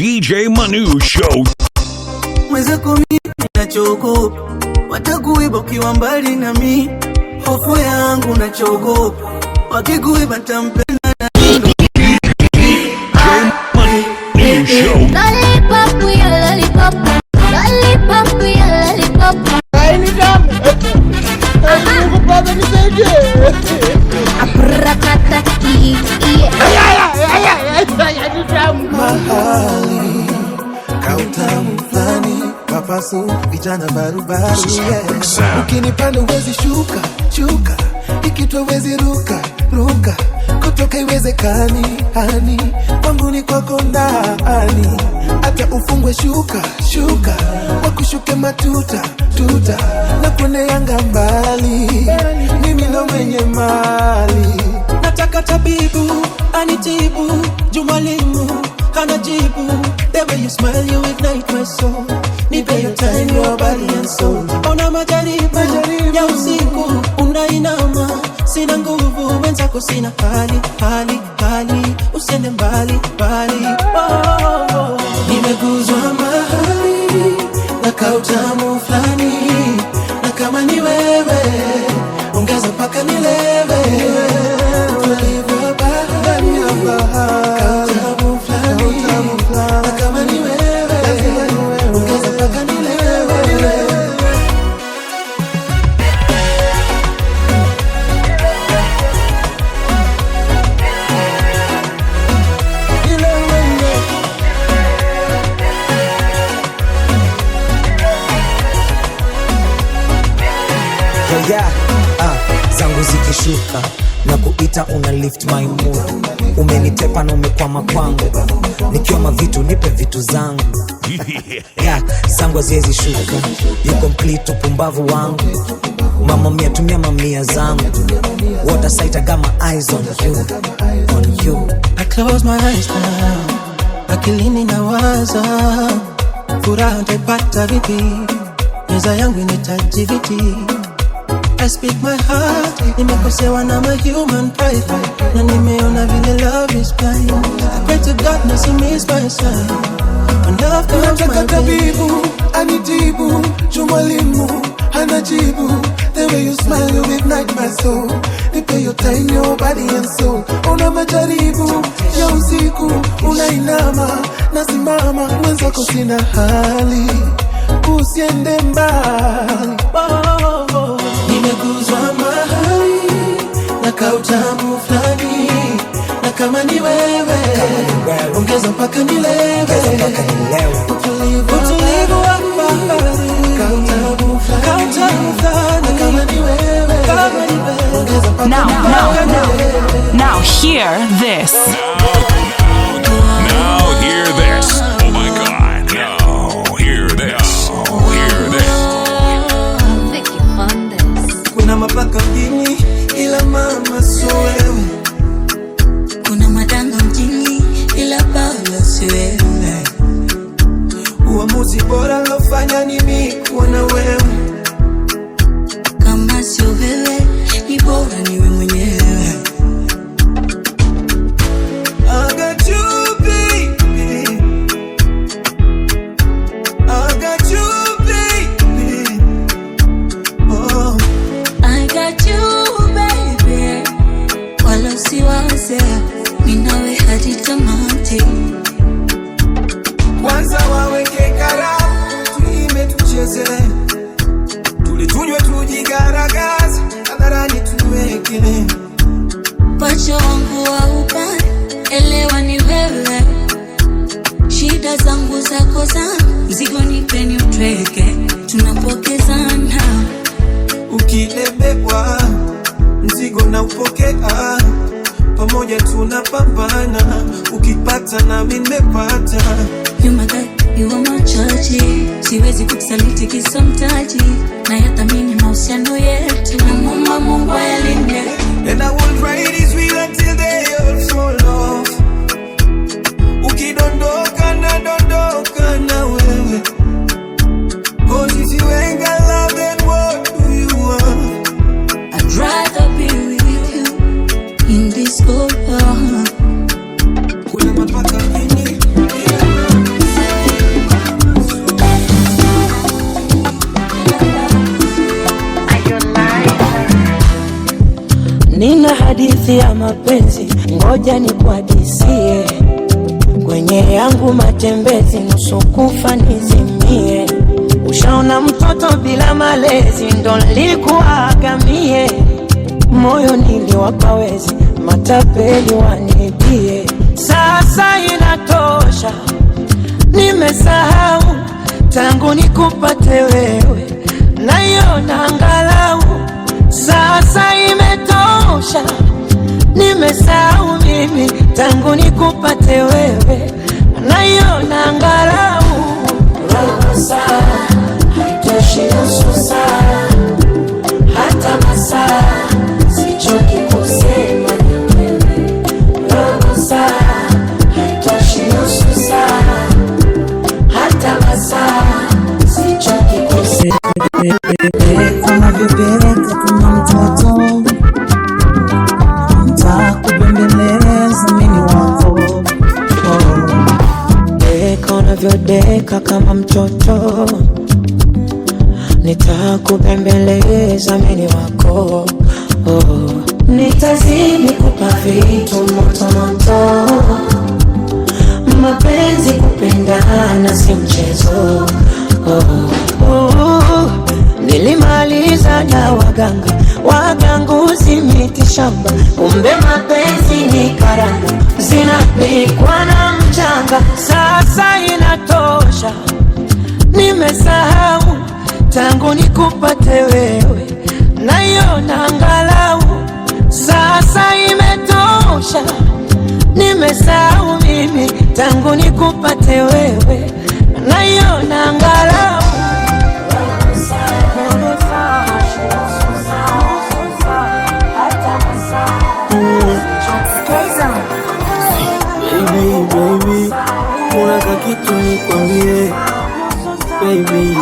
DJ Manu Show. Mwenzako mimi nachogopa, watakuiba ukiwa mbali na mimi. Hofu yangu nachogopa, wakikuiba nitampenda nani? DJ Manu Show. Lollipop, we a lollipop. Lollipop, we a lollipop. Aprakataki, mahali kautamu flani kapasu vijana barubaru ukinipanda uwezi shuka ikitwa uwezi ruka kutoka iwezekani hani kwangu ni kwako ndani hata ufungwe shuka wakushuke matuta na kune yanga mbali mimi ndo mwenye mali nataka tabibu anitibu jumalimu anajibu the way you smile you ignite my soul nipe your time your body and soul ona majaribu ya usiku unainama sina nguvu wenzako sina hali usiende mbali nimeguzwa mahali na kautamu flani na kama ni wewe ongeza mpaka nilewe tulivu bahari kautamu flani na kama ni wewe ongeza mpaka nilewe zangu zikishuka na kuita una lift my mood umenitepa na umekwama kwangu nikiwa mavitu nipe vitu zangu zangu haziwezi shuka you complete upumbavu wangu mama mia tumia mamia zangu water sight I got my eyes on you I close my eyes now akilini nawaza furaha nitaipata vipi meza yangu inahitaji viti I speak my heart nimekosewa na my human pride na nimeona vile love is blind I pray to God na miss my sign when love comes my way tabibu anitibu jumalimu anajibu the way you smile you ignite my soul nipe your time your body and soul ona majaribu ya usiku unainama nasimama mwenzako sina hali usiende mbali nimeguzwa mahali na kautamu flani na kama ni wewe ongeza mpaka nilewe utulivu wa bahari kautamu flani na kama ni wewe ongeza mpaka nilewe Now hear this. Now hear this. Oh my God. Now hear this. Hear this. Vicky Mondays. kuna mapaka mjini ila mama so wewe kuna madanga mjini ila baba si wewe uamuzi bora lofanya ni mimi kuwa na wewe kama sio wewe ni bora niwe mwenyewe I got you baby I got you baby oh I got you baby wala usiwaze mimi nawe hadi tamati kwanza waweke karamu tuime tucheze tulitunywe tujigaragaze hadharani tuweke pacho wangu wa upande elewa ni wewe shida zangu zako zangu mzigo nipeni utweke tunapokezana ukilemewa mzigo na upokea pamoja tunapambana ukipata na mimi nimepata you my guy you are my church siwezi kukusaliti kisa mtaji na yathamini mahusiano yetu na muomba Mungu alinde and I will ride this wheel until they all fall off ukidondoka na wewe cause if you ain't got love then what do you want I'd rather be with you in this cold kuna mapaka mjini Una hadithi ya mapenzi, ngoja nikuhadisie. Kwenye yangu matembezi, nusu kufa nizimie. Ushaona mtoto bila malezi, ndo nilikuagamie. Moyo niliwapa wezi, matapeli wanibie. Sasa inatosha, nimesahau tangu nikupate wewe, naiona angalau. Sasa imetosha, nimesahau mimi tangu nikupate wewe, naiona angalau. Roho saa haitoshi, nusu saa hata masaa, sichoki kusema na wewe. Roho saa haitoshi, nusu saa hata masaa, sichoki kusema. Kama bebeka kama mtoto, nitakubembeleza mimi wako. Deka unavyodeka kama mtoto, nitakubembeleza mimi wako. Nitazidi kupa vitu moto moto, mapenzi kupendana si mchezo. Nilimaliza na waganguzi miti shamba, kumbe mapenzi ni karanga, zinapikwa na mchanga. Sasa inatosha, nimesahau tangu nikupate wewe, naiona angalau. Sasa imetosha, nimesahau mimi tangu nikupate wewe, naiona angalau. Baby, unataka kitu nikwambie. Baby,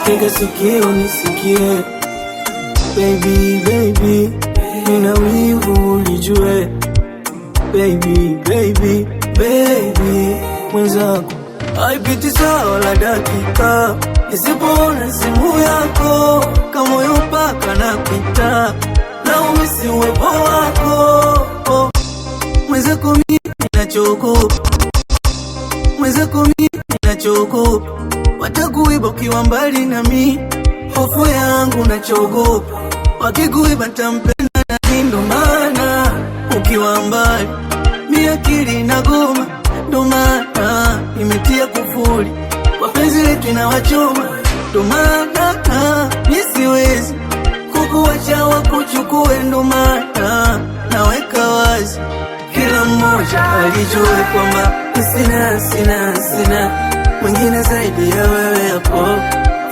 tega sikio nisikie. Baby, nina wivu ulijue. Baby, mwenzako haipiti sawa la dakika nisipoona simu yako, kama moyo mpaka napita na umisi uwepo wako. Mwenzako mimi nachogopa, watakuiba ukiwa mbali na mimi. Hofu yangu nachogopa, wakikuiba nitampenda nani? Ndo maana ukiwa mbali mi akili inagoma, ndo maana nimetia kufuli, wapenzi letu inawachoma. Ndo maana nisiwezi kukuacha wakuchukue, ndo maana naweka wazi kila mmoja alijue kwamba sina mwingine zaidi ya wewe. Hapo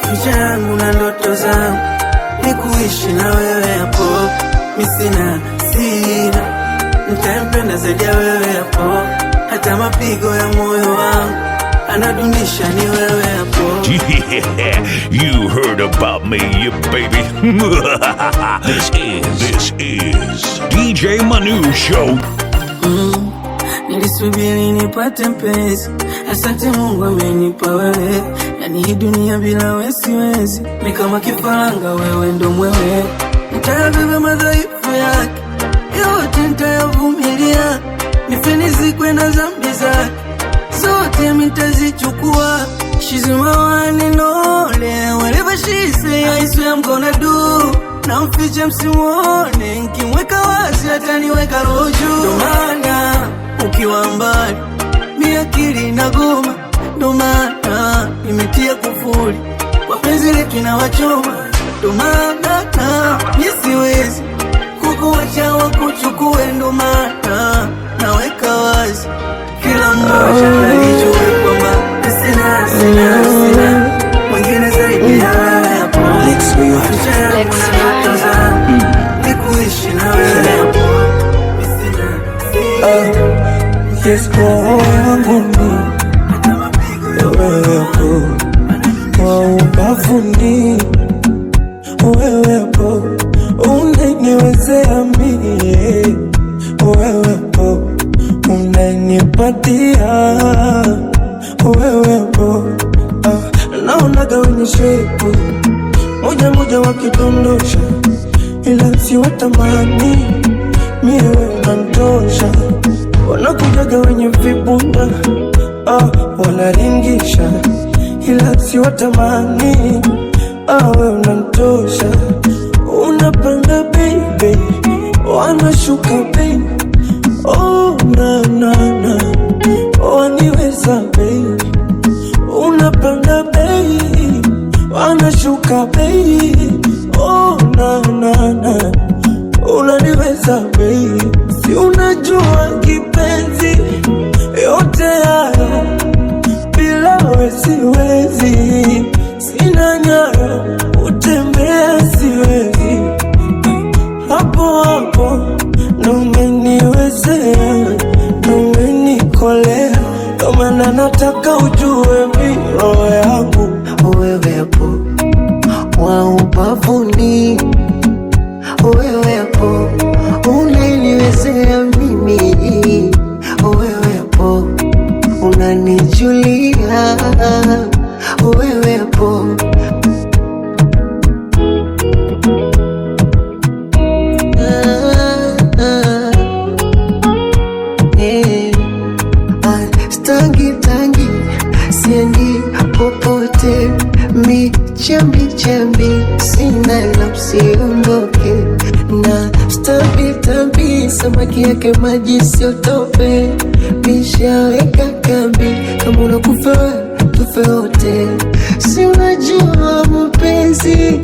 future yangu na ndoto zangu ni kuishi na wewe. Hapo sina nitampenda zaidi ya wewe. Hapo hata mapigo ya moyo wangu anadundisha ni wewe. Hapo You heard about me, you baby. This is DJ Manu Show. Nilisubiri nipate mpenzi, asante Mungu amenipa wewe. Yani hii dunia bila wewe siwezi, ni kama kifaranga wewe ndo mwewe. Nitayabeba madhaifu yake yote, nitayavumilia, nifenizikwe na dhambi zake zote nitazichukua. She's my one and only, whatever she say I swear I'm gonna do. Na mfiche msimuone, nkimweka wazi ataniweka roho juu. Ndo maana ukiwa mbali mi akili inagoma, ndo maana nimetia kufuli, wapenzi letu inawachoma. Ndo maana nisiwezi kukuacha wakuchukue, ndo maana naweka wazi kila mmoja alijue kwamba sina mwingine zaidi ya wewe. Hapo nikuishi na wewe. Hapo yes, wangu wewe hapo, kwa ubavuni wewe hapo, unaniwezea mie wewe hapo, unanipatia wewe hapo. Naonaga wenye shepu moja wakidondosha, ila si watamani miwe nantosha. Wanakujaga wenye vibunda wanaringisha, ila si watamani we unantosha. Unapanda baby, wanashuka baby, oh na na na, waniweza baby. Unapanda baby, wanashuka baby, oh na na na, unaniweza baby. Si unajua kipenzi, yote hayo bila wewe siwezi. Sina nyayo, utembea siwezi. Hapo hapo ndo umeniwezea, ndo umenikolea. Ndo maana nataka ujue mi roho yangu wewepo wa ubavuni, wewepo unaniwezea mimi, wewepo unanijulia, wewepo tangi siendi popote, mi chambi sina la usiondoke, na stambi samaki yake maji siotope, nishaweka kambi kama unakufa tufe wote. Si unajua mapenzi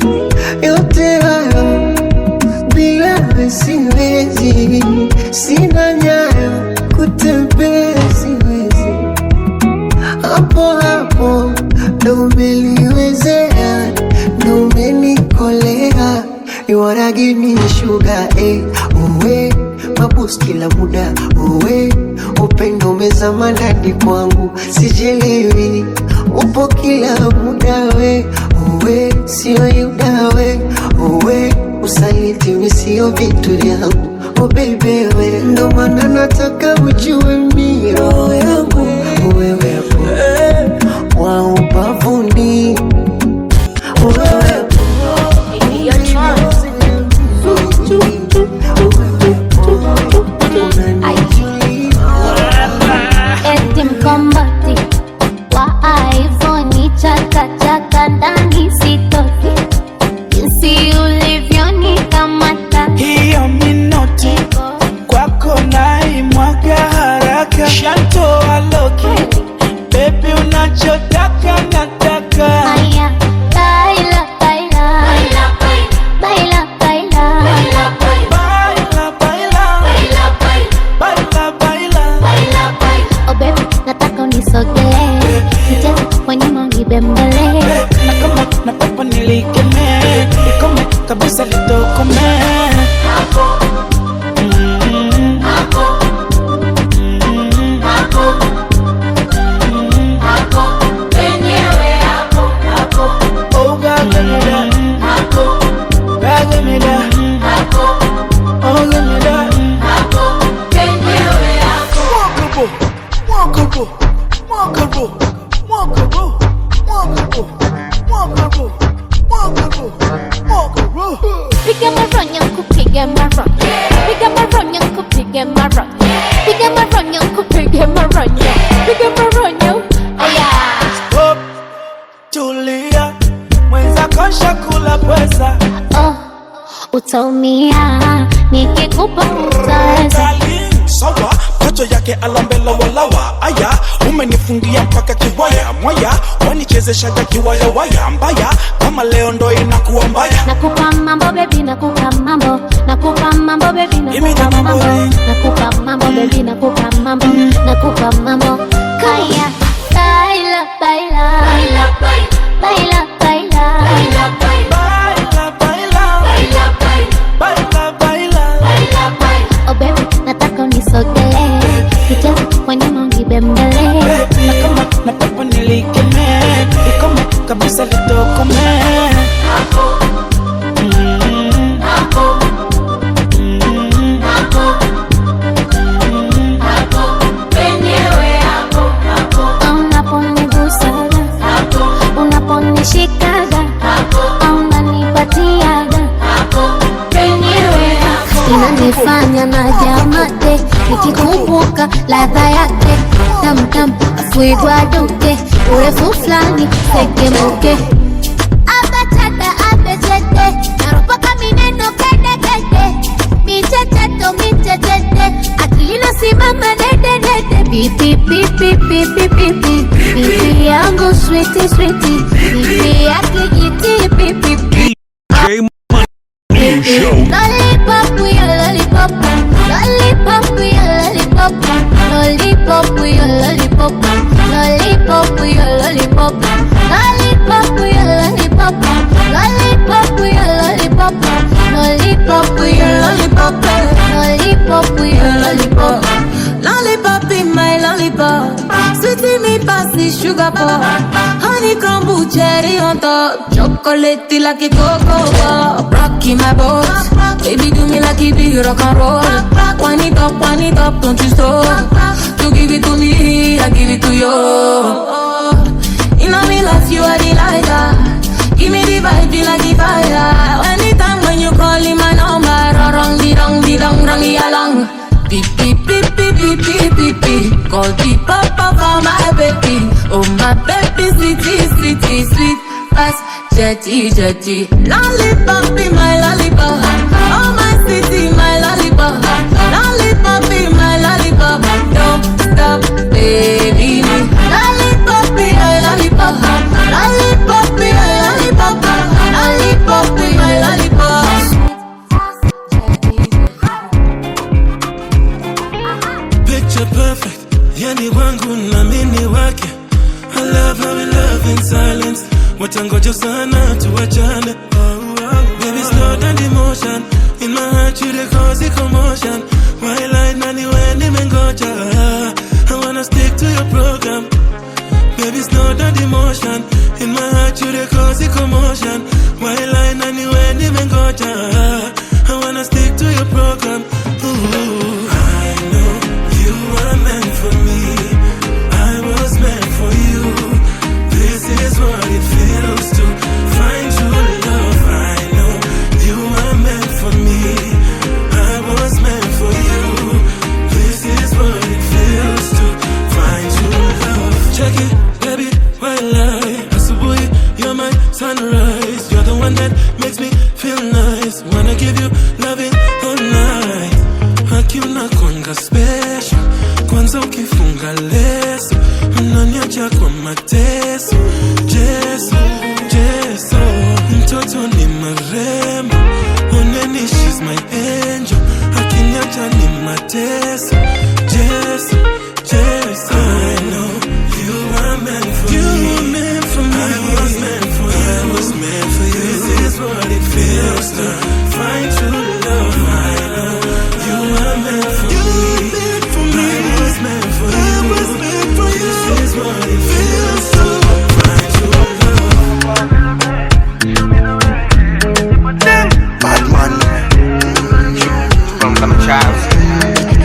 yote hayo bila wewe siwezi. Sina nyayo, kutembea siwezi. Hapo hapo ndo umeniwezea, ndo umenikolea. You wanna give me sugar, uwe mabus kila muda, uwe upendo umezama ndani kwangu, sijelewi upo kila muda, uwe sio yuda, uwe usaliti misio vitu vyangu, oh baby we. Ndo maana nataka ujue mi roho yangu wewepo wa ubavuni, wewepo eti mkombati wa iPhone chaka ndani sitoki, jinsi ulivyonikamata hiyo minoti kwako naimwaga haraka. Shantoa loki baby, unachotaka nataka. haya, baila baila baila baila oh baby, nataka unisogelee, nicheze kwa nyuma unibembele, nataka nilikeme, nikome kabisa litokome. piga maronyo kupiga maronyo, piga maronyo kupiga maronyo, piga maronyo kupiga maronyo, piga maronyo aya. Stop, tulia, mwenza kosha kula pesa. Oh, utaumia nikikupa utaweza. Sawa, macho yake alambela walawa. Aya, umenifungia mpaka kiwaya mwaya, wanichezeshaga kiwaya waya mbaya, kama leo ndo inakuwa mbaya. Nakupa mambo baby, nakupa mambo, nakupa mambo baby, nakupa mambo, nakupa mambo baby, nakupa mambo, nakupa mambo. Kaya, baila baila baila baila oh baby, nataka unisogelee, nicheze kwa nyuma unibembele, nataka nilikeme, nikome kabisa litokome. mpaka ladha yake tam tam, afuigwa duke urefu flani sekemuke abachata abechete naropaka mineno kede kede michecheto michechete akili nasimama dede dede pipi pipi pipi pipi pipi yangu sweetie sweetie pipi yake jiti pipi pipi lollipop we a lollipop lollipop we a lollipop lollipop we a lollipop lollipop we a lollipop lollipop we a lollipop lollipop we a lollipop lollipop we a lollipop lollipop we a lollipop lollipop in my lollipop sweetie me passy sugar pop honey crumble cherry on top chocolate like a cocoa pop rocky my boat baby do me like it be rock and roll wind it up don't you stop you give it to me I give it to you you know me love you are the lighter give me the vibe feel like the fire anytime when you call in my number rong di dong along beep beep beep beep beep beep beep beep call the papa for my baby oh my baby sweetie sweet fast jetty jetty lollipop in my lollipop oh my city my lollipop lollipop in my lollipop don't stop baby lollipop in my lollipop lollipop in my lollipop lollipop in my lollipop picture perfect yani wangu na mimi wake I love how we love in silence watangoja sana tuachane baby slow down the motion in my heart you the cause commotion why light nani when nimengoja I wanna stick to your program baby slow down the motion in my heart you the cause commotion why light nani when nimengoja I wanna stick to your program. Ooh, I know you were meant for me I was meant for you this is what it feels to find true love. I know you were meant for me I was meant for you this is what it feels to find true love. Check it baby while asubuhi you're my sunrise you're the one that makes me feel nice wanna give you loving all night hakuna kwanga special kwanza ukifunga leso unaniacha kwa mateso Jesu Jesu mtoto ni marembo uneni she's my angel akiniacha ni mateso Jesu Jesu I know you were meant for me I was meant for you I was meant for you this is what it feels to find true love. I know you were meant for me I was meant for you I was meant for you this is what it feels to find true love. Bad man from the child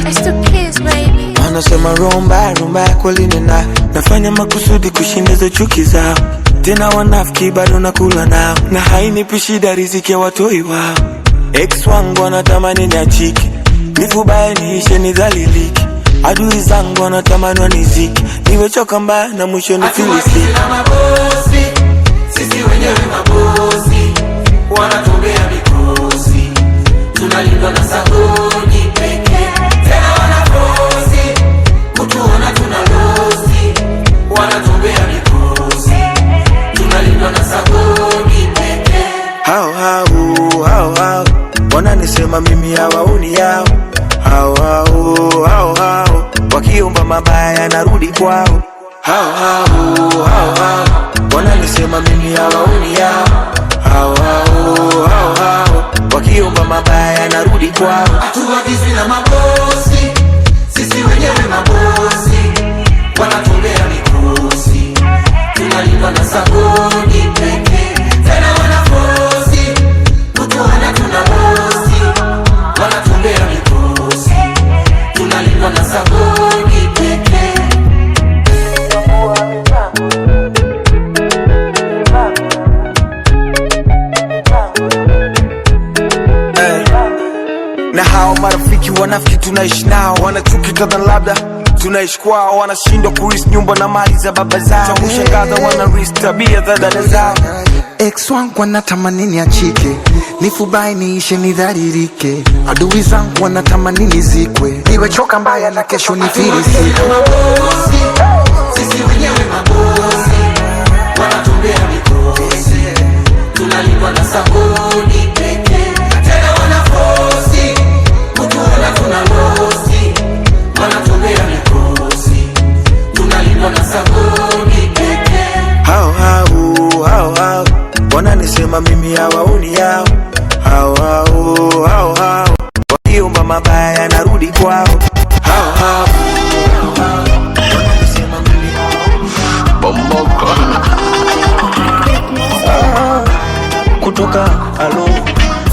it's the kids baby anasema rumba kweli nina nafanya makusudi kushinda chuki zao tena wanafiki bado nakula nao na hainipi shida riziki ya watoi wao ex wangu wanatamani niachike nifubaye niishe nidhaliliki adui zangu wanatamani waniziki niwechoka mbaya na mwisho nifilisiki sisi wenyewe mabosi wanatumbea mikosi tunalindwa na sabuni pekee tena wanafosi kutuona tunalosi wanatumbea mikosi tunalindwa na sabuni pekee hao wananisema mimi hawaoni yao hao wakiomba mabaya narudi kwao hao wananisema mimi hawaoni yao hao wakiomba mabaya narudi kwao hatuagizwi na mabosi sisi wenyewe mabosi wanatumbea mikosi tunalindwa na sabuni pekee tena wanafosi kutuona tunalosi wanatumbea mikosi tunalindwa na sabuni pekee na hao marafiki wanafiki tunaishi nao, wanachuki kadha labda tunaishi kwao, wanashindwa kurisi nyumba na mali za baba zao. Cha kushangaza wanarisi tabia za dada zao. Ex wangu wanatamani niachike, nifubai niishe nidharirike. Adui zangu wanatamani nizikwe, niwe choka mbaya na kesho nifirisike. Sisi wenyewe mabosi, wanatumbea mikosi, tunalipwa na sabuni pekee. Tena wanafosi, kutuona tunalosi, wanatumbea mikosi, tunalipwa na sabuni pekee. Hao wananisema mimi hawaoni yao. Hao wakiomba mabaya narudi kwao. Hao wananisema mimi hawaoni yao. Kutoka alo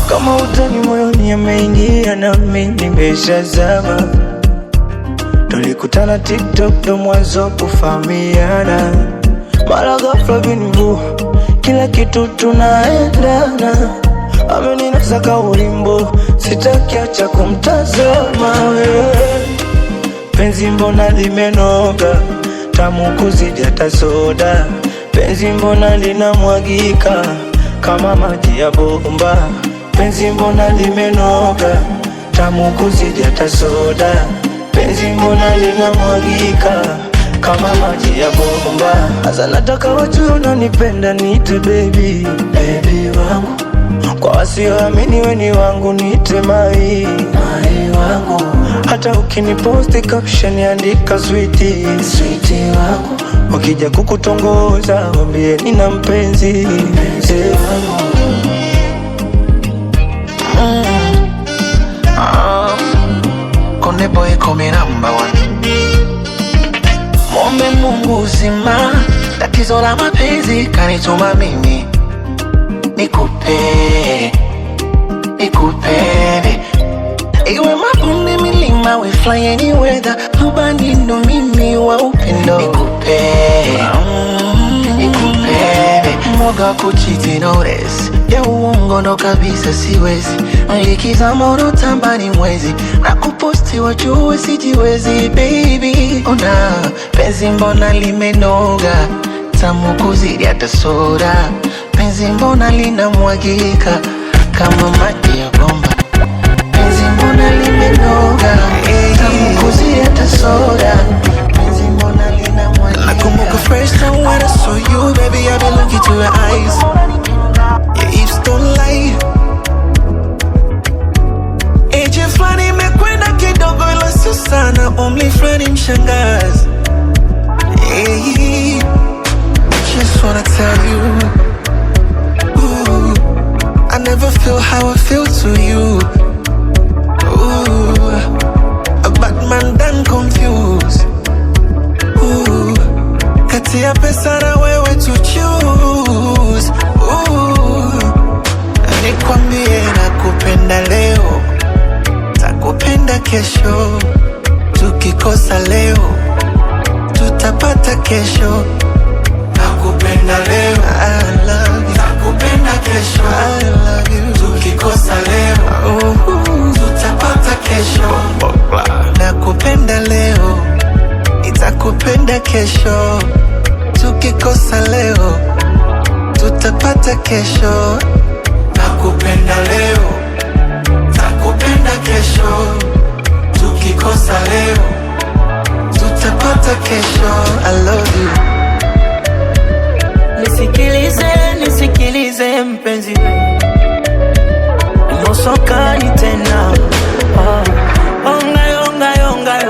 kama utani moyoni ameingia na mimi nimeshazama. Tulikutana TikTok ndo mwanzo kufahamiana, mara ghafla binivu kila kitu tunaendana. Ameninasa ka ulimbo, sitaki acha kumtazama wewe. Penzi mbona limenoga, tamu kuzidi hata soda. Penzi mbona linamwagika kama maji ya bomba. Penzi mbona limenoga, tamu kuzidi hata soda. Penzi mbona linamwagika kama maji ya bomba. Asa nataka watu unanipenda niite baby, baby wangu. Kwa wasioamini we ni wangu niite mai, mai wangu. Hata ukiniposti caption andika sweetie, sweetie wangu. Wakija kukutongoza wambie nina mpenzi, mpenzi wangu. Konde boy come number one. Mombe Mungu uzima, tatizo la mapenzi kanituma mimi nikupende. Iwe mabonde milima, we fly any weather. Ubani ndo mimi wa upendo. Nikupende. Moga kuchiti notice, ya uongo ndo kabisa siwezi. Likizama unotamba ni mwezi, na kuposti wajue sijiwezi baby. Ona penzi mbona limenoga, tamu kuzidi hata soda. Penzi mbona linamwagika kama maji ya bomba. Penzi mbona limenoga, tamu kuzidi hata soda. Penzi mbona linamwagika. Nakumbuka first time when I saw you, baby, I've been looking to your eyes. Your hips don't lie. Eje flani mekwenda kidogo ila sio sana, only flani mshangazi. Hey, just wanna tell you, ooh, I never feel how I feel to you. Ooh, a bad man done confused. Ooh, kati ya pesa na wewe to choose. Ooh, nikwambie nakupenda leo, takupenda kesho. Tukikosa leo, tutapata kesho. Nakupenda leo, I love you. Nakupenda kesho, I love you. Tukikosa leo, tutapata kesho. Nakupenda leo, nitakupenda kesho. Tukikosa leo, tutapata kesho. Nakupenda leo, takupenda kesho. Tukikosa leo, tutapata kesho. I love you. Nisikilize mpenzi, mosokani tena. Onga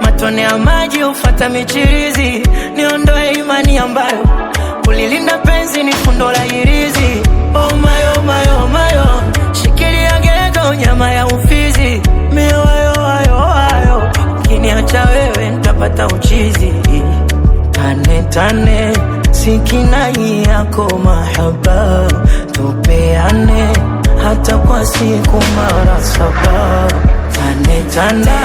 matone ya maji ufata michirizi. Niondoe imani ambayo kulilinda penzi ni fundo la hirizi. Oh my, shikilia gego nyama ya ufizi. Miwayo ukiniacha wewe nitapata uchizi. Tane sikinai yako mahaba, tupeane hata kwa siku mara 7. Tane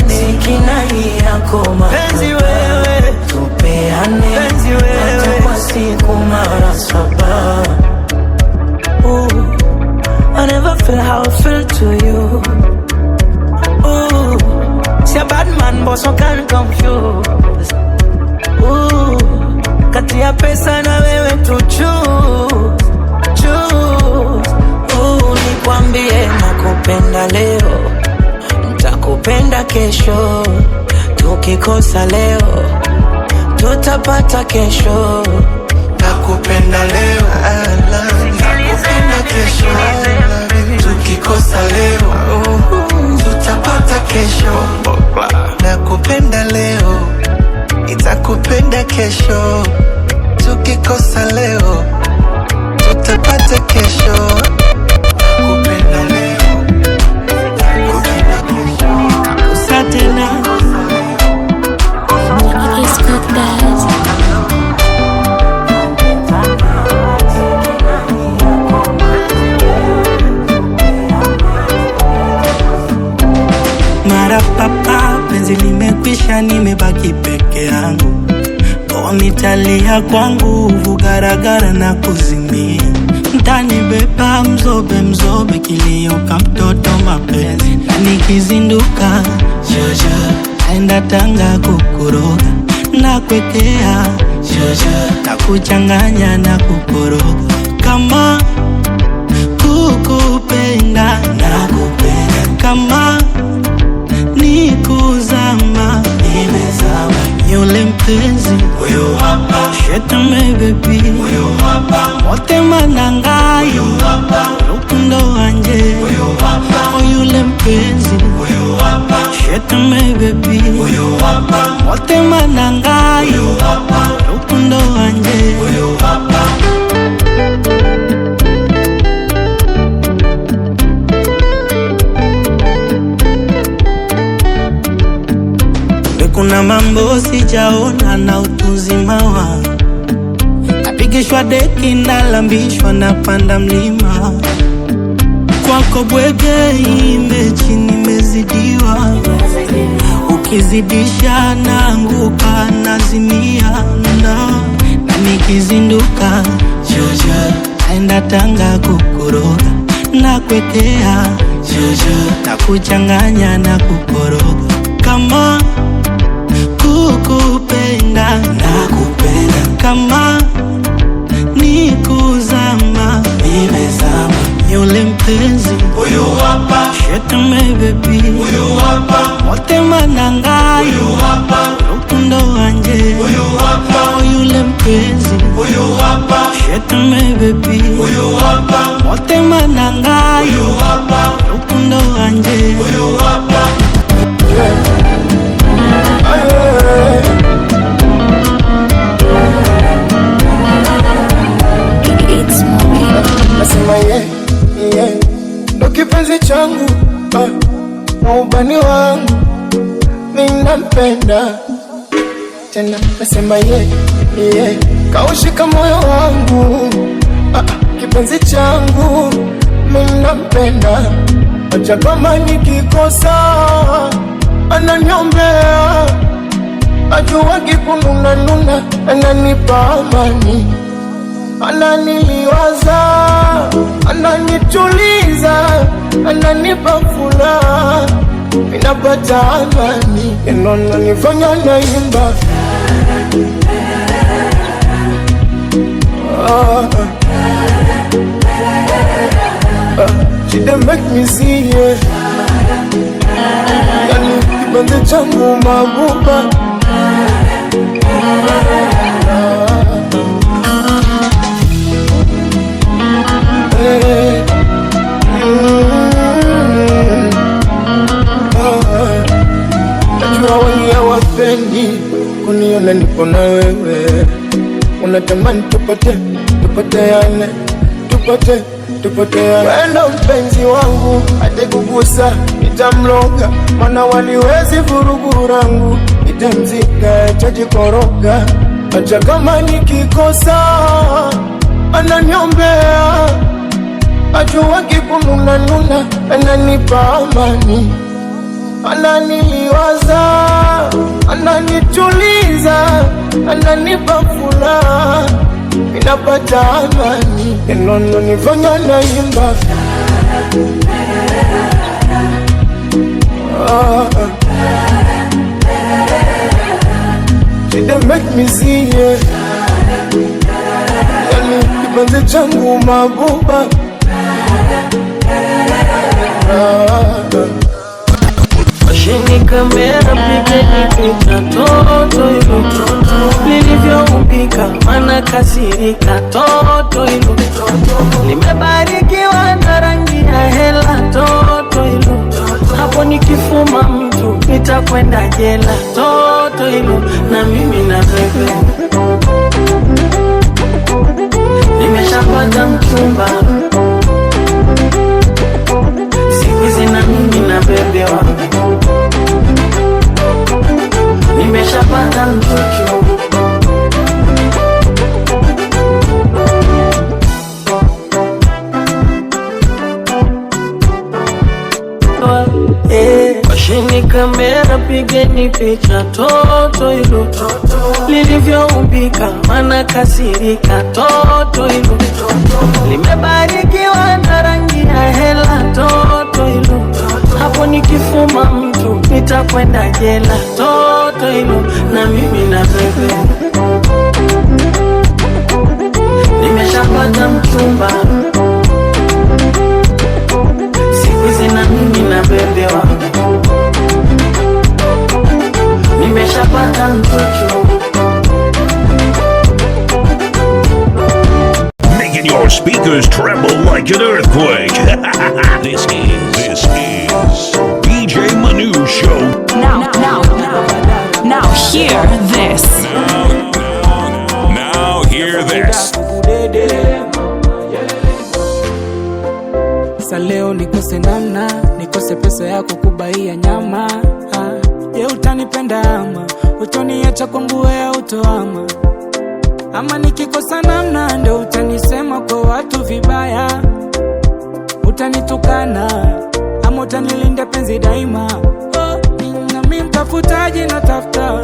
sikinai yako mahaba, wewe tupeane hata kwa siku mara 7. Ooh, I never feel how I feel to you. Ooh, pesa na wewe tuchu nikwambie nakupenda leo, nitakupenda kesho, tukikosa leo tutapata kesho. Nakupenda leo, nakupenda kesho, tukikosa leo tutapata kesho. Nakupenda leo, nitakupenda kesho, tukikosa leo tutapata kesho. Nakupenda leo, nakupenda kesho. Usatena mara papa, penzi limekwisha, nimebaki peke yangu. Nitalia kwangu, vugaragara na kuzimia. Mtanibeba mzobe, kilio ka mtoto mapenzi. Na nikizinduka, jojo, naenda Tanga kukuroga. Na kwekea, jojo, na kuchanganya na kukoroga. Kama kukupenda, nakupenda. Kama ni kuzama, nimezama. Yule mpenzi, uyu hapa. Shetame baby, uyu hapa. Motema nangai, uyu hapa. Rukundo wanje, uyu hapa. Yule mpenzi, uyu hapa. Shetame baby, uyu hapa. Motema nangai, uyu hapa. Rukundo wanje, uyu hapa. Kuna mambo sijaona na utuzima wangu. Napigishwa deki, nalambishwa, napanda mlima. Kwako bwege, mechi nimezidiwa. Ukizidisha naanguka, nazimia. Na nikizinduka, jojo, naenda Tanga kukuroga. Na kwekea, jojo, na kuchanganya na kukoroga. Kama kukupenda, nakupenda. Kama ni kuzama, nimezama. Yule mpenzi, uyu hapa. Shetame baby, uyu hapa. Motema nangai, uyu hapa. Rukundo wanje, uyu hapa. Yule mpenzi, uyu hapa. Shetame baby, uyu hapa. Motema nangai, uyu hapa. Rukundo wanje, uyu hapa. Nasema ndo kipenzi changu, ubani wangu, ninampenda tena. Nasema kaushika moyo wangu, kipenzi changu, ninampenda. Acha kama nikikosa, ananiombea. Ajua kikununa, ananipa amani. Ananiliwaza, ananituliza, ananipa furaha. Ninapata amani, inanifanya naimba. She done make me see it. Yani kipenzi changu mabuba. Najua wenye hawapendi kuniona nipo na wewe. Unatamani tupoteane. Wendo mpenzi wangu, ate kugusa nitamloga. Mana waliwezi vurugu rangu, nitamzika chajikoroga. Acha kama nikikosa, ananiombea. Ajua kikununa, ananipa amani. Ananiliwaza, ananituliza, ananipa furaha. Ninapata amani, inanifanya naimba. She done make me see it. kipenzi changu mabuba. Mashini kamera pigeni picha toto hilo lilivyoumbika, mana kasirika toto hilo limebarikiwa na rangi ya hela toto hilo, hapo nikifuma mtu nitakwenda jela toto hilo, na mimi na bebe nimeshapata mchumba, siku hizi na mimi na bebe wangu nimeshapata mchuchu. Washini kamera pigeni picha toto hilo lilivyoumbika, mana kasirika toto hilo limebarikiwa na rangi ya hela toto hilo, hapo nikifuma mtu nitakwenda jela toto hilo, na mimi na bebe nimeshapata mchumba, siku hizi na mimi na bebe wangu nimeshapata mchuchu. Making your speakers tremble like an earthquake. This is DJ Manu Show. Now hear this. Now hear this. Sa leo nikose namna, nikose pesa yako kubaia nyama. Je, utanipenda ama utoniacha kwangu wewe utoama? Ama nikikosa namna ndio utanisema kwa watu vibaya, utanitukana ama utanilinda penzi daima. Na mimi mtafutaji natafuta,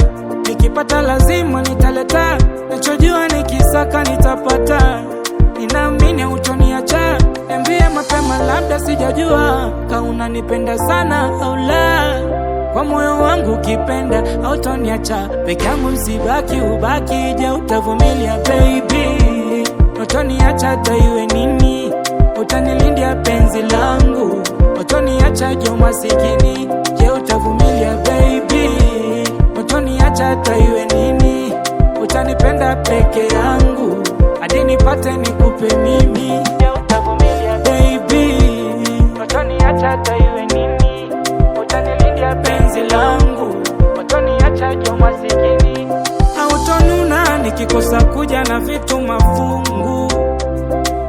nikipata lazima nitaleta, nachojua nikisaka nitapata, ninaamini utoniacha. Niambie mapema labda sijajua kama unanipenda sana au la, kwa moyo wangu ukipenda hautoniacha peke yangu, msibaki ubaki. Je, utavumilia baby? Utoniacha hata iwe nini? Utanilindia penzi langu? Utoniacha jo masikini? Je, utavumilia baby? Utoniacha hata iwe nini? Utanipenda peke yangu hadi nipate nikupe mimi? Je, utavumilia baby? Utoniacha hata iwe nini? Utanilindia penzi langu? Utoniacha jo masikini? Hautonuna nikikosa kuja na vitu mafungu,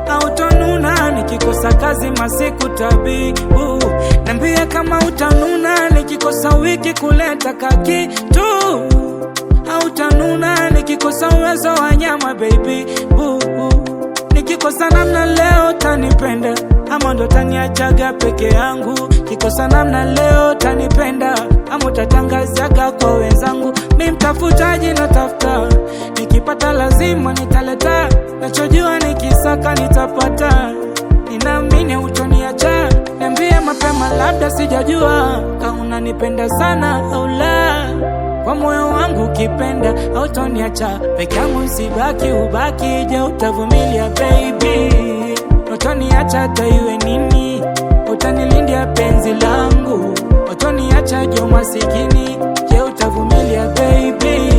hautonuna nikikosa kazi masiku tabibu. Niambie kama utanuna nikikosa wiki kuleta kakitu, hautanuna nikikosa uwezo wa nyama baby boo. Nikikosa namna leo tanipenda ama ndo taniachaga peke yangu? Kikosa namna leo tanipenda ama utatangazaga kwa wenzangu? Mimi mtafutaji natafuta, nikipata lazima nitaleta, nachojua nikisaka nitapata, ninaamini utoniacha. Niambie mapema labda sijajua kama unanipenda sana au la, kwa moyo wangu ukipenda hautoniacha peke yangu, msibaki ubaki. Je, utavumilia baby? Utoniacha hata iwe nini? Utanilindia penzi langu? Utoniacha jo masikini? Je, utavumilia baby?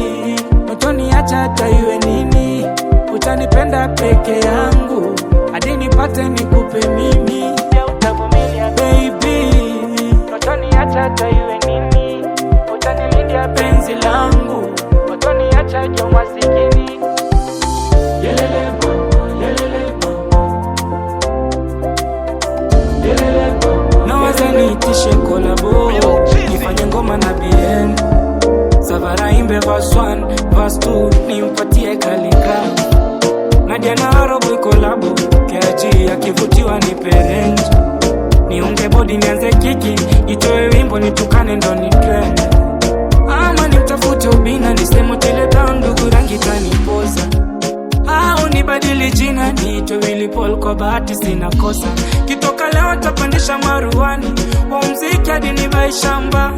Utoniacha hata iwe nini? Utanipenda peke yangu hadi nipate nikupe mimi? Je, utavumilia baby? Utoniacha hata iwe nini? Utanilindia penzi langu? Utoniacha jo masikini? Yelele mama, yelele mama, yelele mama. Nawaza niitishe kolabo, nifanye ngoma na BN Savara imbe verse 1, verse 2, nimpatie Khaligraph. Nadia na Haroboy kolabo, KG akivutiwa ni parent. Niunge body nianze kiki, itoe wimbo nitukane ndo ni trend. Ama nimtafute ubina nisemo tele down, ndugu rangi tanipoza. Au nibadili jina niitwe Willy Paul, kwa bahati sina kosa. Kitoka leo tapandisha maruani, wa mziki hadi nibai shamba.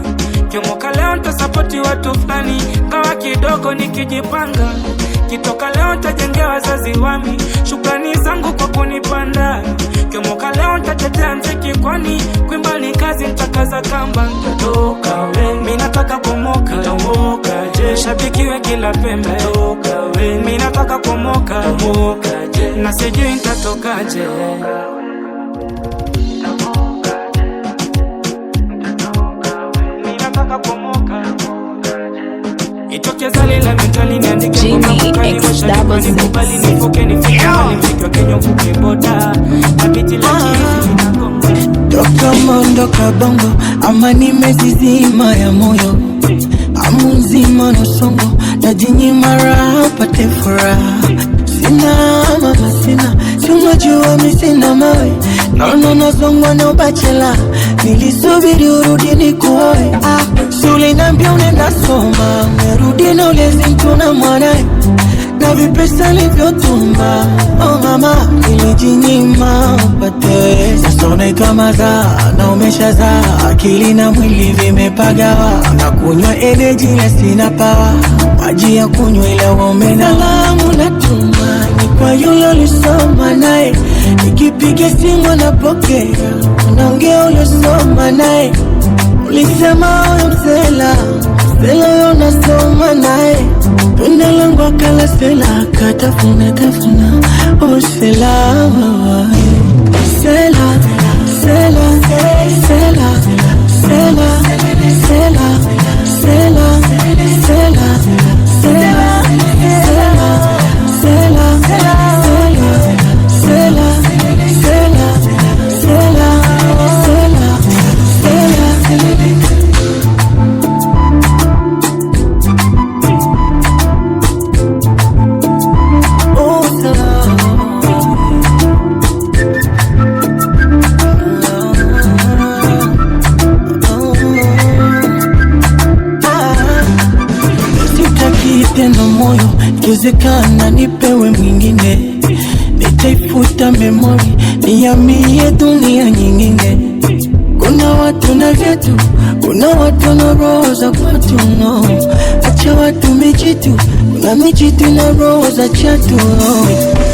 Kimoka leo ntasapoti watu fulani, kawa kidogo nikijipanga. Kitoka leo tajengea wazazi wami, shukrani za zangu kwa kunipanda. Kimoka leo nitatetea mziki kwani kuimba ni kazi nitakaza kamba. Toka we, mimi nataka kumoka. Tomoka je, shabiki we kila pembe. Toka we, mimi nataka kumoka. Tomoka je, na sijui nitatokaje. Itokeza lila mentali niandike Jimmy X double six. Nikubali nifuke nifike mbali mziki wa Kenya kukibota. Napiti la chizi inagomba. Toka mondoka bongo ama nimezizima ya moyo. Amu nzima no songo na jinyima raha pate furaha. Sina mama sina, si unajua mi sina mawe. Naona zongwa na ubachela, nilisubiri urudi nikuoe. Sule nambia unaenda soma, merudi na ulezi mtu na mwanae. Na vipesa livyotumba, oh mama, nilijinyima upate. Sasa unaitwa mazaa, na umeshazaa, akili na mwili vimepagawa. Na kunywa energy na sina power, maji ya kunywa ila umena. Salamu natuma, ni kwa yule ulisoma nae. Nikipiga simu napokea, unaongea ulisoma nae. Ulisema uyo msela, msela uyo nasoma nae. Tunda langu akala sela, katafuna tafuna. Oh sela, sela, sela, sela, sela, sela, sela, sela, sela, sela, sela, tena moyo, ikiwezekana nipewe mwingine. Nitaifuta memori, nihamie dunia nyingine. Kuna watu na vyetu, kuna watu na roho za kwetu, no. Acha watu mijitu, kuna mijitu na roho za chatu, no.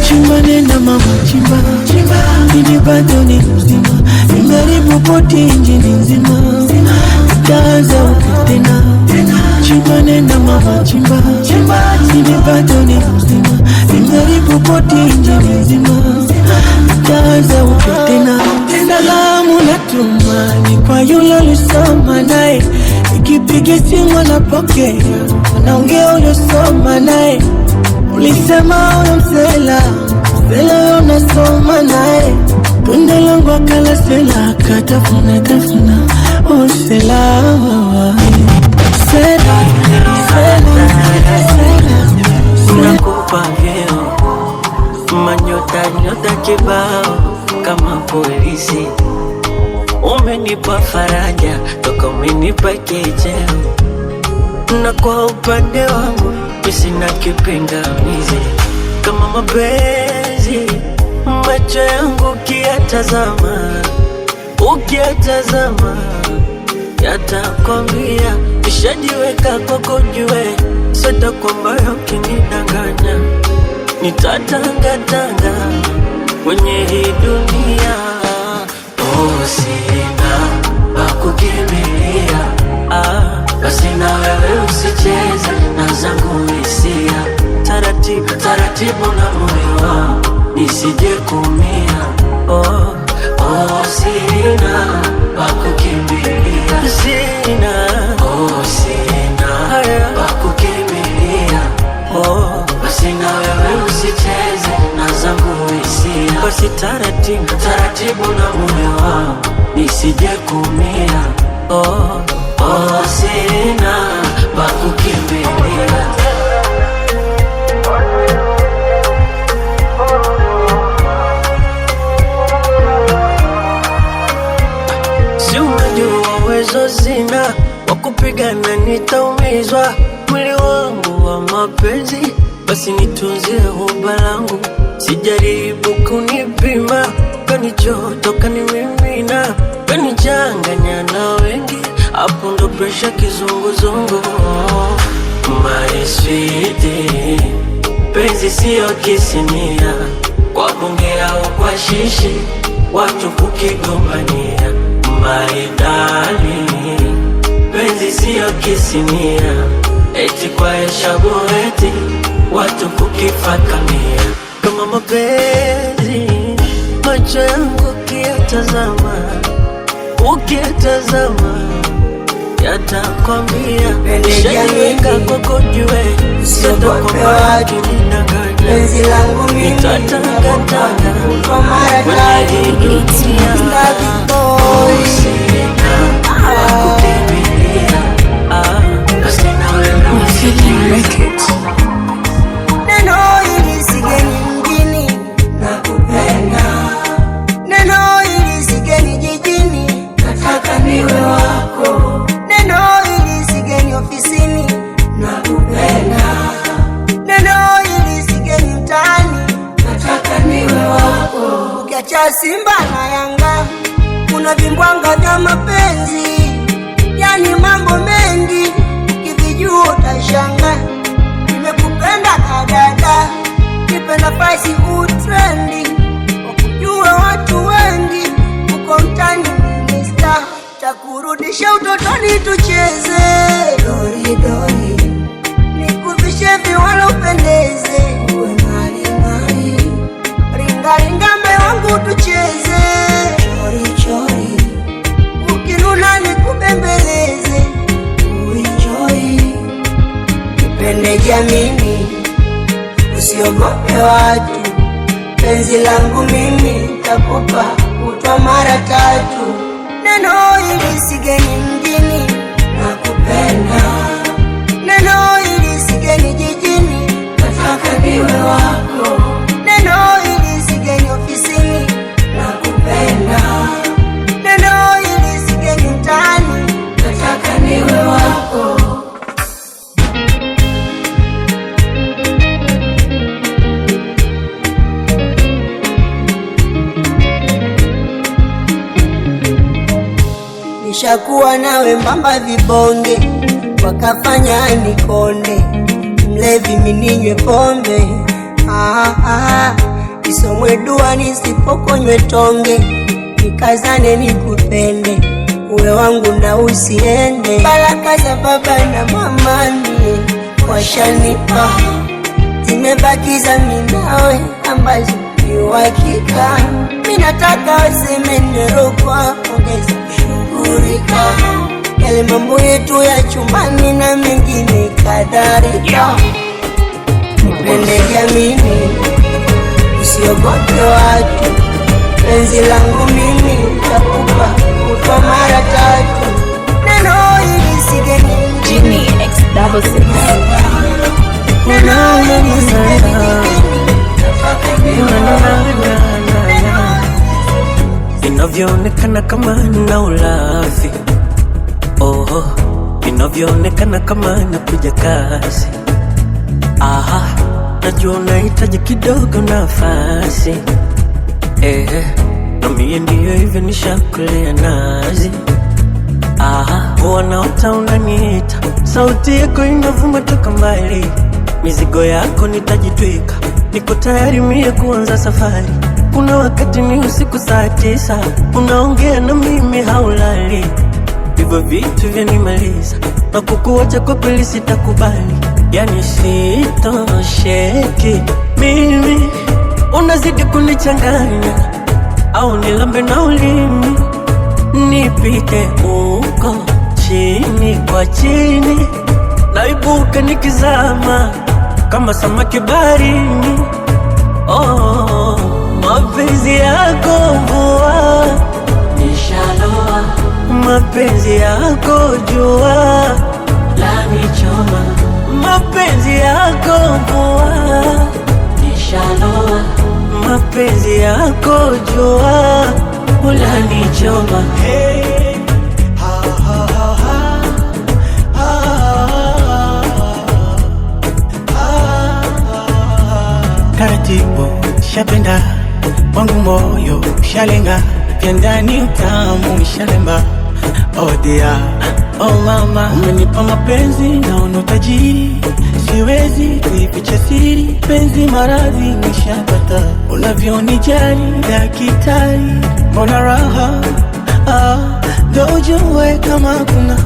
Chimba nenda mama chimba, chimba, ini bado ni mzima. Nimeharibu poti injini nzima, itaanza ukitena. Chimba nenda mama chimba, chimba, ini bado ni mzima. Nimeharibu poti injini nzima, itaanza ukitena. Salamu natuma, ni kwa yule ulisoma nae. Nikipiga simu napokea, unaongea ulisoma nae. Ulisema uyo msela, msela uyo nasoma nae. Tunda langu akala sela, katafuna tafuna. Oh sela, sela, sela, sela. Unakupa vyeo, manyota nyota kibao kama polisi. Umenipa faraja, toka umenipa kicheo. Na kwa upande wangu, sina kipingamizi. Kama mapenzi, macho yangu ukiyatazama yatakwambia nishajiweka kwako jue. Sata kwamba ukinidanganya nitatangatanga kwenye hii dunia. Oh, sina pa kukimbilia, basi na wewe usicheze na zangu hisia. Taratibu, taratibu na moyo wangu nisije kumia. Oh, oh, sina pa kukimbilia, sina, oh, sina pa kukimbilia. Oh, basi na wewe usicheze na zangu hisia. Basi taratibu, taratibu na moyo wangu nisije kumia. Oh, oh, sina pa kukimbilia. Si unajua uwezo sina, wakupigana nitaumizwa. Mwili wangu wa mapenzi, basi nitunzie huba langu. Sijaribu kunipima, kanichoto kanimimina. Kanichanganya na wengi, hapo ndo presha kizunguzungu. My sweetie, penzi siyo kisinia. kwa bunge au kwa shishi, watu kukigombania. My darling, penzi siyo kisinia, eti kwa heshabu eti watu kukifakamia. Kama mapenzi macho yangu ukiyatazama yatakwambia nishajenga kwako jue, sitakwambia watu ninaganya. Penzi langu mimi nitatangatanga kwa mara tatu, neno hili sigeni mjini nakupenda, neno hili sigeni jijini nataka niwe wako, neno hili sigeni ofisini nakupenda, neno hili sigeni mtaani nataka niwe wako. Ukiacha Simba na Yanga kuna vimbwanga vya mapenzi, yani mambo mengi ukivijua utashanga. Nimekupenda kadada, nipe nafasi utrendi, wakujue watu wengi uko mtani minista. Takurudisha utotoni tucheze dori dori, nikuvishe viwala upendeze, uwe mali mali, ringa ringa me wangu tucheze chori chori, ukinuna nikubembeleze uenjoy. Nipende jamini, usiogope watu, penzi langu mimi takupa utwa mara tatu, neno hili sigeni mjini nakupenda, neno hili sigeni jijini nataka niwe wako, neno hili sigeni ofisini nakupenda, neno hili sigeni mtaani nataka niwe wako. Nishakuwa nawe mbamba vibonge, wakafanya nikonde, mlevi mininywe pombe, isomwe dua nisipokonywe tonge, nikazane nikupende, uwe wangu na usiende. Baraka za baba na mamani washanipa, zimebakiza minawe ambazo ni uhakika. Minataka waseme nerokwa, ongeza shughurika, yale mambo yetu ya chumbani na mengine kadhalika. Nipende jamini, usiogope watu, penzi langu mimi takupa utwa mara tatu, neno hili sigeni Genie X66. Inavyoonekana kama na ulafi, oh, inavyoonekana kama nakuja kasi, najua unahitaji kidogo nafasi, na mie ndiyo hivyo nishakulea nazi, wanaota unaniita, sauti yako inavuma toka mbali, mizigo yako nitajitwika, niko tayari mie kuanza safari. Kuna wakati ni usiku saa 9, unaongea na mimi haulali, hivyo vitu vyanimaliza, na kukuacha kwa kweli sitakubali, yani sitosheki mimi, unazidi kunichanganya, au nilambe na ulimi nipite uko chini kwa chini, naibuka nikizama kama samaki baharini. Mapenzi yako mvua nishaloa, mapenzi yako jua lanichoma, mapenzi yako mvua nishaloa, mapenzi yako jua ulanichoma. Hey, ha, ha, ha, ha, taratibu shapenda wangu moyo shalenga, vya ndani utamu shalemba. Oh dear, oh mama, umenipa mapenzi naona utajiri, siwezi kuificha siri, penzi maradhi nishapata. Unavyonijali daktari, mbona raha ndo ujue kama kuna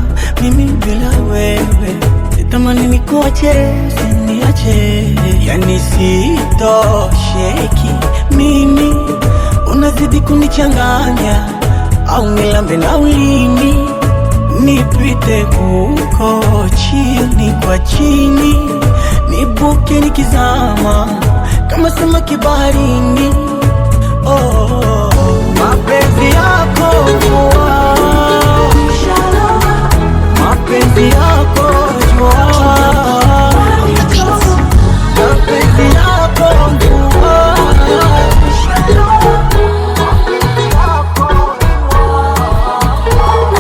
mimi bila wewe. Sitamani nikuache, usiniache, yani sitosheki mimi, unazidi kunichanganya, au nilambe na ulimi nipite kuko chini kwa chini, nibuke nikizama kama samaki baharini. Oh, mapenzi yako mapenzi yako mapenzi yako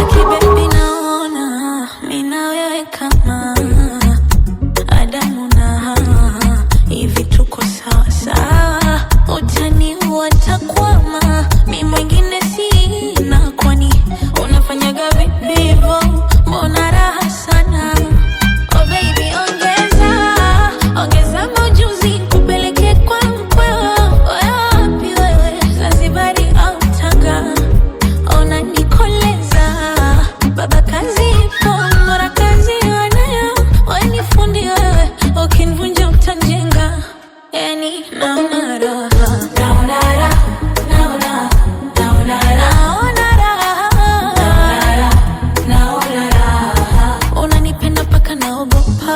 Akibaby naona mimi na wewe kama Adamu na Hawa, hivi tuko sawa sawa, utaniua takwama, mimi mwingine sina, kwani unafanyaga vipi hivyo, mbona raha sana. Oh baby ongeza majuzi kupeleke kwa mkweo, wapi wewe Zanzibari au Tanga, unanikoleza baba kazi ipo, mara kazi wanayo, wanifundi wewe, ukinivunja utanjenga, yani naona raha. Unanipenda paka naogopa,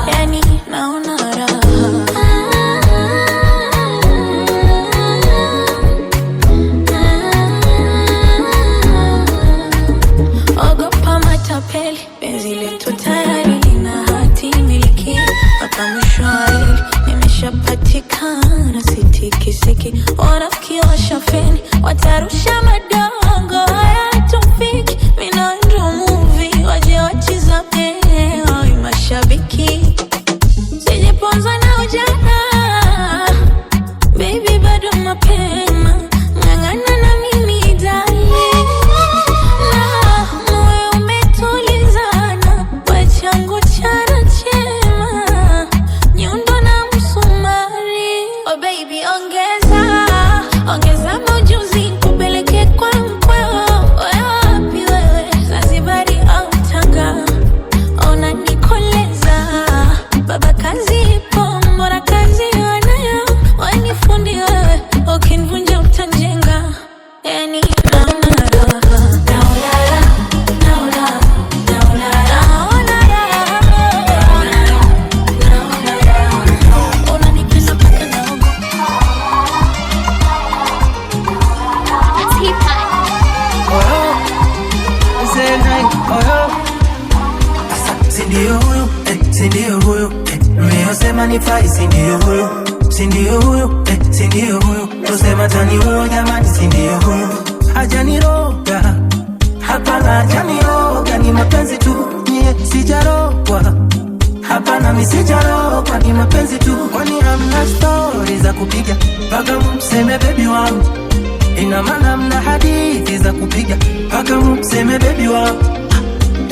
yani naona raha. Ogopa matapeli, penzi letu tayari lina hati miliki, mpaka mwisho wa hili nimeshapatikana, sitikisiki, wanafiki washafeni, watarusha madongo, hayatufiki, mina ndo movie, waje wachizame, wawe mashabiki, sijiponza na ujana, baby bado mapema, ng'ang'ana na mimi darling, na moyo umetulizana, wachangu chana chema, nyundo na msumari. Oh baby ongeza majuzi kupeleke kwa mkweo, wapi wewe Zanzibari au Tanga, unanikoleza baba kazi ipo, mbona kazi wanayo, wanifundi wewe, ukinivunja utanjenga, yani naona raha. Unanipenda paka naogopa. Sindio huyu, sindio huyu, mmeosema nifai, sindio huyu, sindio huyu, sindio huyu, tosema tani huyo jamani, sindio huyu, hajaniroga, hapana hajaniroga, ni mapenzi tu, nye sijarogwa, hapana mi sijarogwa, ni mapenzi tu, kwani hamna story za kupiga, paka mseme baby wangu, ina maana mna hadithi za kupiga, paka mseme baby wangu,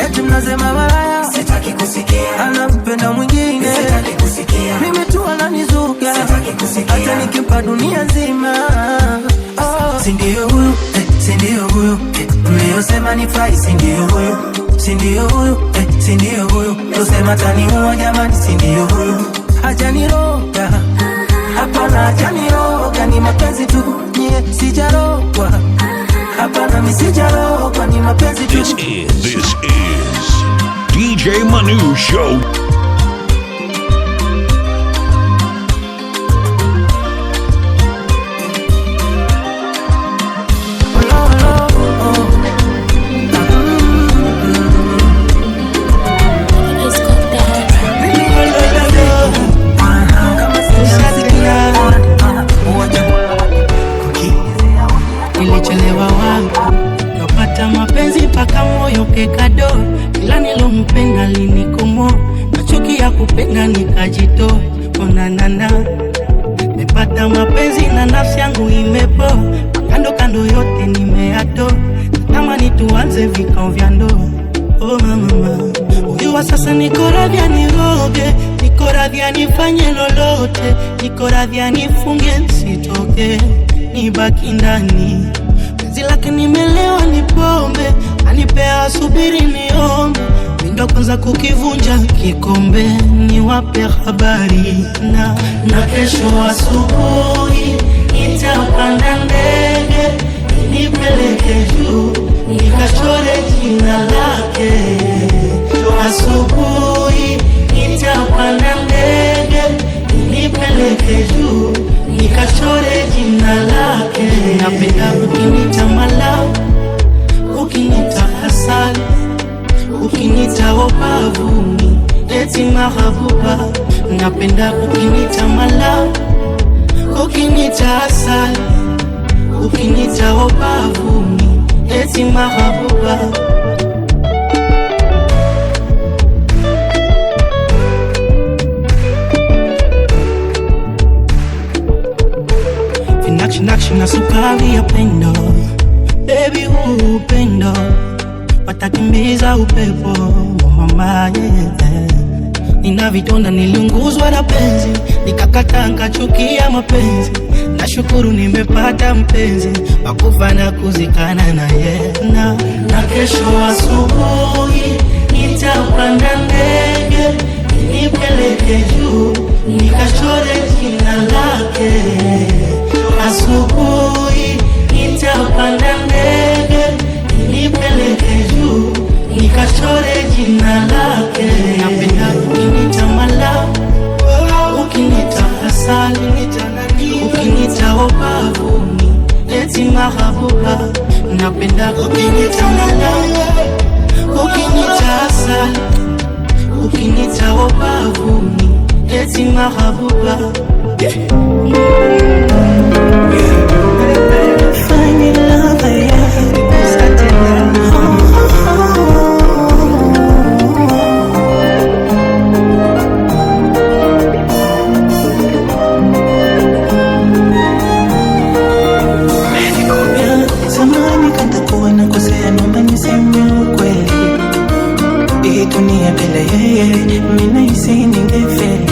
eti mnasema malaya, sitaki kusikia, anampenda mwingine, sitaki kusikia, mimi tu ananizuga, sitaki kusikia, hata nikimpa dunia nzima. Oh, sindio huyu, sindio huyu, mmeosema nifai, sindio huyu, sindio huyu, sindio huyu, tosema tani huyo jamani, sindio huyu, hajaniroga, hapana hajaniroga, ni mapenzi tu, nye sijarogwa, hapana mi sijarogwa, ni mapenzi tu. This is DJ Manu Show. Nilichelewa wangu kapata mapenzi paka moyo kekado, ila nilompenda linikomo, oh mama. Huyu wa sasa niko radhi aniroge, niko radhi anifanye lolote, niko radhi anifunge nisitoke, nibaki ndani. Penzi lake nimelewa ni pombe, anipea subiri niombe, mindo kwanza kukivunja kikombe, niwape habari na kesho asubuhi nitapanda ndege nipeleke juu nikachore jina lake. Asubuhi nitapanda ndege nipeleke juu nikachore jina lake. Napenda ukinita malau, ukinita asali, ukinita opavuni eti mahabuba. Napenda ukinita malau, ukinita asali, ukinita opavuni eti mahabuba. Vinakshi na sukari ya pendo, baby huu upendo watakimbiza upepo mama, yeah. Nina vidonda niliunguzwa na penzi, nikakata nkachukia mapenzi. Nashukuru nimepata mpenzi wakufa na kuzikana na ye na kesho asubuhi nitapanda ndege nipeleke juu nikachore jina lake. Asubuhi nitapanda ndege nipeleke juu nikachore jina lake. Napenda ukinita malau, ukinita asali, ukinita opavuni eti mahabuba. Napenda ukinita malau, ukinita asali, ukinita opavuni eti mahabuba. Find love, yeah. Zamani katakuwa na kosea, naomba niseme ukweli. Hii dunia bila yeye mimi nahisi ningefeli.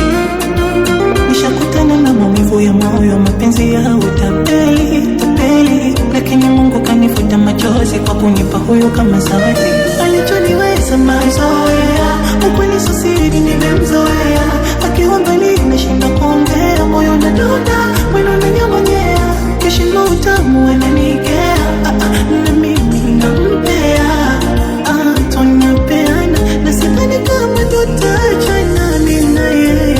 Nishakutana na maumivu ya moyo, mapenzi ya utapeli, lakini Mungu kanifuta machozi kwa kunipa huyo kama zawadi. Alichoniweza mazoea, ukweli sio siri nimemzoea. Akiwa mbali nashinda kuongea, moyo unadunda, mwili unanyong'onyea. Kishindo utamu ananikea, na mimi nampea. Tunapeana na sidhani kama tutachana mimi na yeye.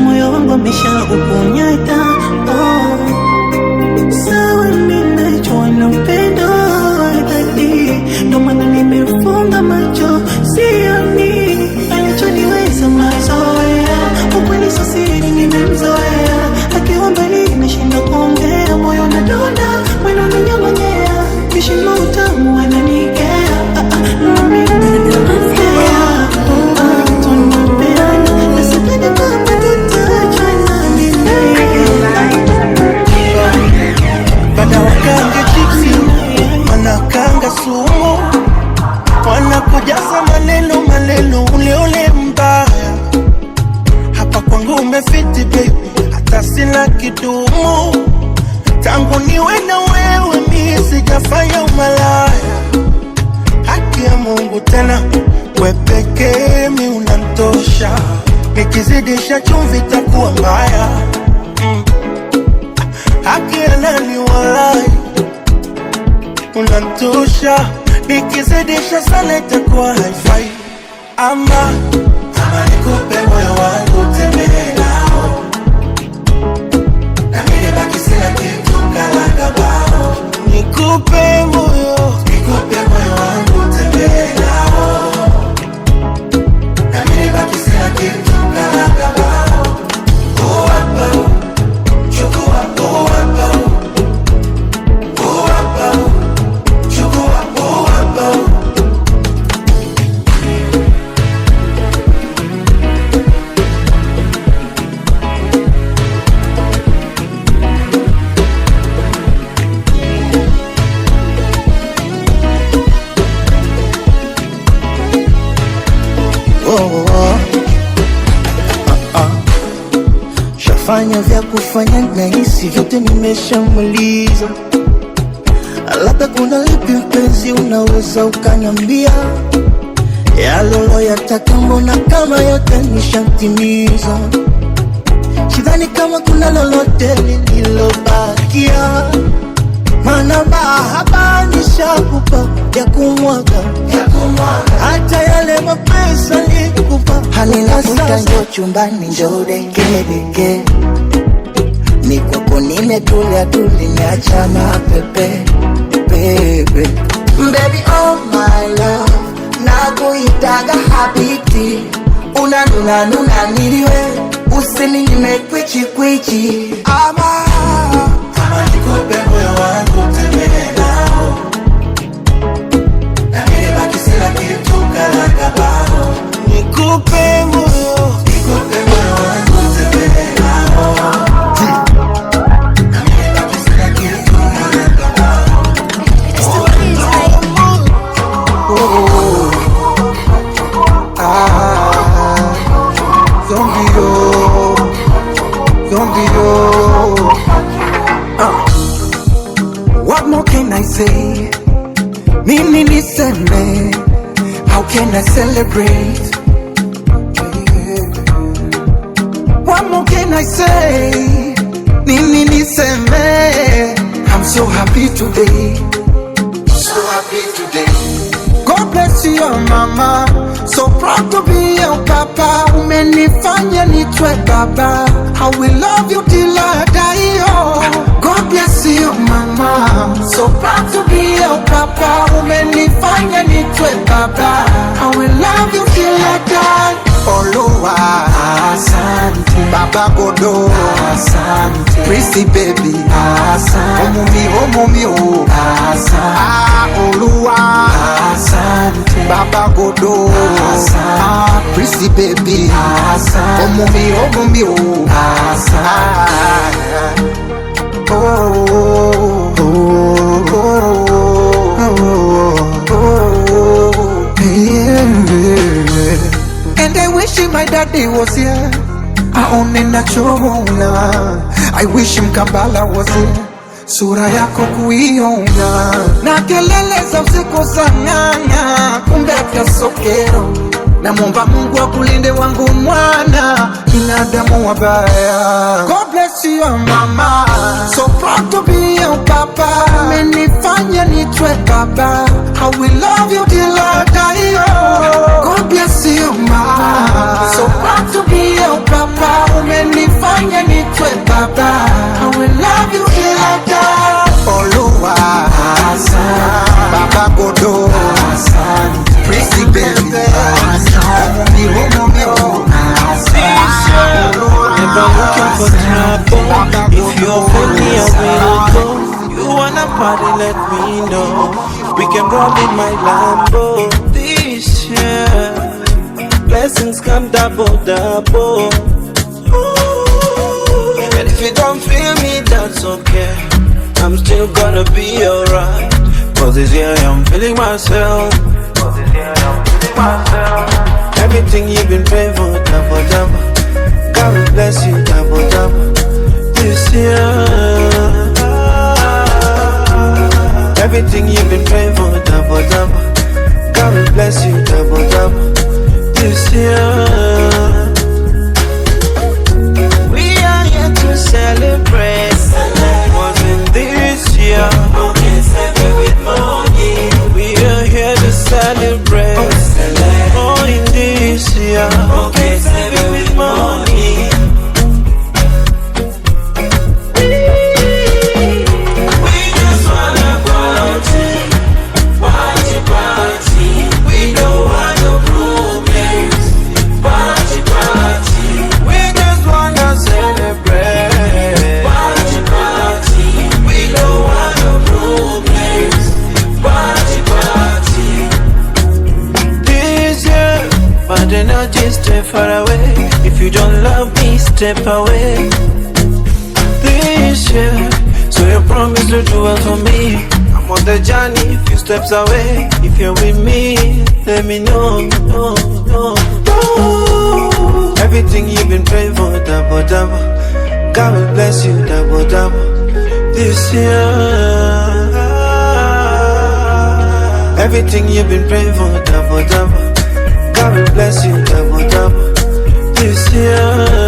Moyo wangu ameshaukunyata, sawa ninajua na upendo dhati, ndo maana nimefunga macho sioni. Alichoniweza mazoea, ukweli sio siri nimemzoea. Akiwa mbali nashinda kuongea, moyo unadunda, mwili unanyong'onyea. Kishindo utamu ananikea, na mimi nampea. Tunapeana na sidhani kama tutachana mimi na yeye. Bada wakange chipsi, wanakanga sumo, wanakujaza maneno ule mbaya. Hapa kwangu umefiti baby, hata sina kidumu. Tangu niwe na wewe mimi sijafanya umalaya. Haki ya Mungu tena, we pekee mimi unantosha. Nikizidisha chumvi itakuwa mbaya. Haki ya nani walai, unantosha. Nikizidisha sana itakuwa haifai. Ama nikupe moyo wangu tembee nao, na mimi baki sina kitu kalanga bao. sina vya kufanya na hisi vyote nimeshamaliza. Labda kuna lipi mpenzi unaweza ukaniambia, yalolo yataka mbona kama yote nishatimiza. Sidhani kama kuna lolote lililobakia, maana mahaba nishakupa ya kumwaga. Hata yale mapesa nikupa Halinafuta njo chumbani njo deke ni kwako nimetulia niacha na pepe. Baby oh my love, nakuitaga habiti, unanuna niliwe, usininyime kwichi. Ama nikupe moyo wangu tembee nao, na mimi baki sina kitu kala bao. Nikupe moyo wangu tembee nao, na mimi baki sina kitu kala bao. What more can I say? Nini niseme? How can I celebrate? What more can I say? Nini niseme? I'm so happy today. So happy today. God bless you, your mama. So proud to be your papa. Umenifanya nitwe baba. I will love you till I die, oh. God bless you, mama. So proud to be your papa. Umenifanya nitwe baba. I will love you till I die. Oluwa, asante. Baba Godo, asante. Prissy baby, asante. Omumi, oh, asante. Oluwa, asante. Baba Godo, asante. Prissy baby, asante. Omumi, oh, asante. And I wish my daddy was here. Aonenda choona. I wish Mkambala was here. Sura yako kuiona. Na kelele za usiku sang'ang'a. Kumbe kasokero. Na muomba Mungu akulinde wangu mwana. Binadamu wabaya. God bless you mama. So proud to be your papa. Umenifanya nitwe baba. I will love you till I die. God bless you mama. So proud to be your papa. Umenifanya nitwe baba. I will love you till I die. Oluwa, asante. Baba Godo, asante. Prissy baby, asante. Omumi, oh, asante. Never looking for trouble. If you're funny, I will go. You wanna party, let me know. We can roll in my Lambo. This year, blessings come double. Ooh. And if you don't feel me, that's okay. I'm still gonna be alright. Cause this year I'm feeling myself. Everything you've been praying for, double. God will bless you, double. This year, everything you've been praying for, double. God will bless you, double. This year, we are here to celebrate. Was in this year, with money. We are here to celebrate. Oh, in this year, with money. Stay far away. If you don't love me, step away. This year, so you promise to do well for me. I'm on the journey, a few steps away. If you're with me, let me know. Everything you've been praying for, double. God will bless you double double this year. Everything you've been praying for double double. God will bless you double double this year.